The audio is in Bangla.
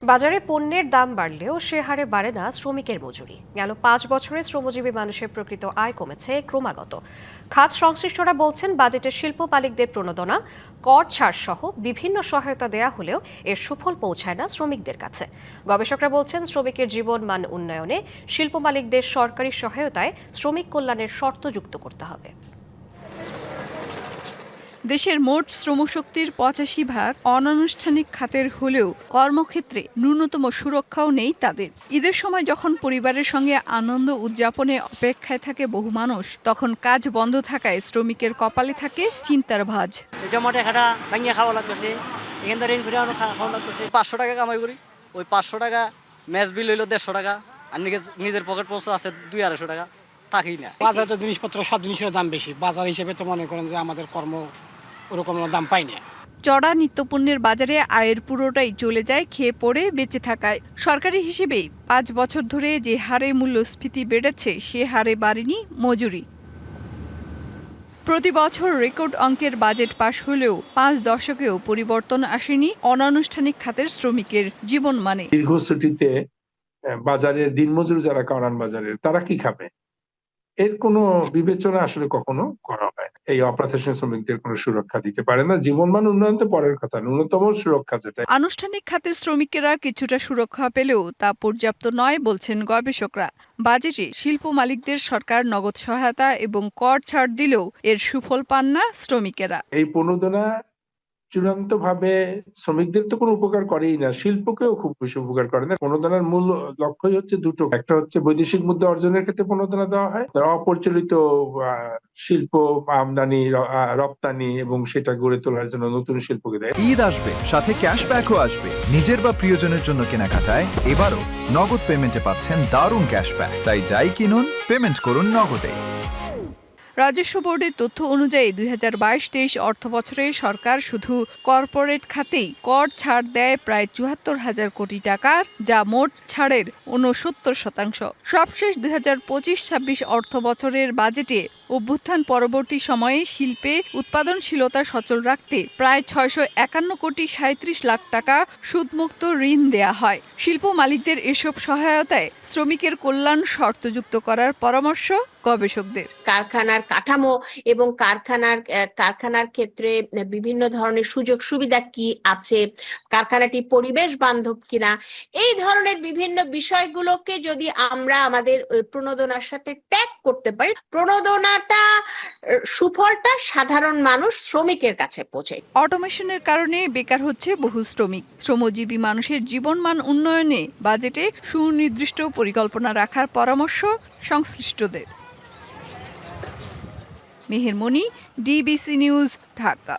বাজারে পণ্যের দাম বাড়লেও সে হারে বাড়ে না শ্রমিকের মজুরি। গেল 5 বছরে শ্রমজীবী মানুষের প্রকৃত আয় কমেছে ক্রমাগত। খাত সংশ্লিষ্টরা বলছেন, বাজেটে শিল্প মালিকদের প্রণোদনা, কর ছাড় সহ বিভিন্ন সহায়তা দেয়া হলেও এর সুফল পৌঁছায় না শ্রমিকদের কাছে। গবেষকরা বলছেন, শ্রমিকের জীবন মান উন্নয়নে শিল্প মালিকদের সরকারি সহায়তায় শ্রমিক কল্যাণের শর্ত যুক্ত করতে হবে। দেশের মোট শ্রমশক্তির 85% অনানুষ্ঠানিক খাতের হলেও কর্মক্ষেত্রে ন্যূনতম সুরক্ষাও নেই তাদের। ঈদের সময় যখন পরিবারের সঙ্গে আনন্দ উদযাপনে অপেক্ষায় থাকে বহু মানুষ, তখন কাজ বন্ধ থাকায় শ্রমিকের কপালে থাকে চিন্তার ভাঁজ। খাওয়া লাগতেছে, এখান থেকে ঋণ করে খাওয়া লাগতেছে। 500 টাকা কামাই করি, ওই 500 টাকা ম্যাচ বিল হইলো 150 টাকা, আর নিজের পকেট পয়সা আছে 200-250 টাকা, থাকি না। বাজারে তো জিনিসপত্র সব জিনিসের দাম বেশি, বাজার হিসেবে তো মনে করেন যে আমাদের কর্ম ওরকম দাম পাই না। চড়া নিত্যপণ্যের বাজারে আয়ের পুরোটাই চলে যায় খেয়ে পড়ে বেঁচে থাকায়। সরকারি হিসেবেই 5 বছর ধরে যে হারে মূল্যস্ফীতি বেড়েছে, সে হারে বাড়েনি মজুরি। প্রতি বছর রেকর্ড অঙ্কের বাজেট পাশ হলেও 5 দশকেও পরিবর্তন আসেনি অনানুষ্ঠানিক খাতের শ্রমিকের জীবন মানে। দীর্ঘছুটিতে বাজারের দিনমজুর যারা কারণ বাজারের, তারা কি খাবে? এর কোনো বিবেচনা আসলে কখনো করা হয় না। এই অপ্রতিষ্ঠান শ্রমিকদের কোনো সুরক্ষা দিতে পারে না। জীবনমান উন্নয়ন তো পরের কথা, ন্যূনতম সুরক্ষা যেটা। আনুষ্ঠানিক খাতের শ্রমিকেরা কিছুটা সুরক্ষা পেলেও তা পর্যাপ্ত নয় বলছেন গবেষকরা। বাজেটে শিল্প মালিকদের সরকার নগদ সহায়তা এবং কর ছাড় দিলেও এর সুফল পান না শ্রমিকেরা। এই প্রণোদনা চূড়ান্ত ভাবে শ্রমিকদের তো কোনো উপকার করেই না, শিল্পকেও খুব বেশি উপকার করে না। প্রণোদনার মূল লক্ষ্যই হচ্ছে দুটো। একটা হচ্ছে বৈদেশিক মুদ্রা অর্জনের ক্ষেত্রে প্রণোদনা দেওয়া হয়, অপরিচালিত শিল্প আমদানি রপ্তানি এবং সেটা গড়ে তোলার জন্য নতুন শিল্পকে দেয়। ঈদ আসবে, সাথে ক্যাশব্যাকও আসবে। নিজের বা প্রিয়জনের জন্য কেনাকাটায় এবারও নগদ পেমেন্টে পাচ্ছেন দারুণ ক্যাশব্যাক। তাই যাই কিনুন, পেমেন্ট করুন নগদে। রাজস্ব বোর্ডের তথ্য অনুযায়ী 2022-23 অর্থবছরে সরকার শুধু কর্পোরেট খাতেই কর ছাড় দেয় প্রায় 74,000 কোটি টাকার, যা মোট ছাড়ের 69%। সবশেষ 2025-26 অর্থবছরের বাজেটে অভ্যুত্থান পরবর্তী সময়ে শিল্পে উৎপাদনশীলতা সচল রাখতে প্রায় 651 কোটি 37 লাখ টাকা সুদমুক্ত ঋণ দেয়া হয়। শিল্প মালিকদের এসব সহায়তায় শ্রমিকের কল্যাণ শর্তযুক্ত করার পরামর্শ গবেষকদের। কারখানার কাঠামো এবং কারখানার ক্ষেত্রে বিভিন্ন ধরনের সুযোগ সুবিধা কি আছে, কারখানাটি পরিবেশ বান্ধব কিনা, এই ধরনের বিভিন্ন বিষয়গুলোকে যদি আমরা আমাদের প্রণোদনার সাথে ট্যাগ করতে পারি, প্রণোদনাটা সুফলটা সাধারণ মানুষ শ্রমিকের কাছে পৌঁছায়। অটোমেশনের কারণে বেকার হচ্ছে বহু শ্রমিক। শ্রমজীবী মানুষের জীবনমান উন্নয়নে বাজেটে সুনির্দিষ্ট পরিকল্পনা রাখার পরামর্শ সংশ্লিষ্টদের। মেহের মনি, ডিবিসি নিউজ, ঢাকা।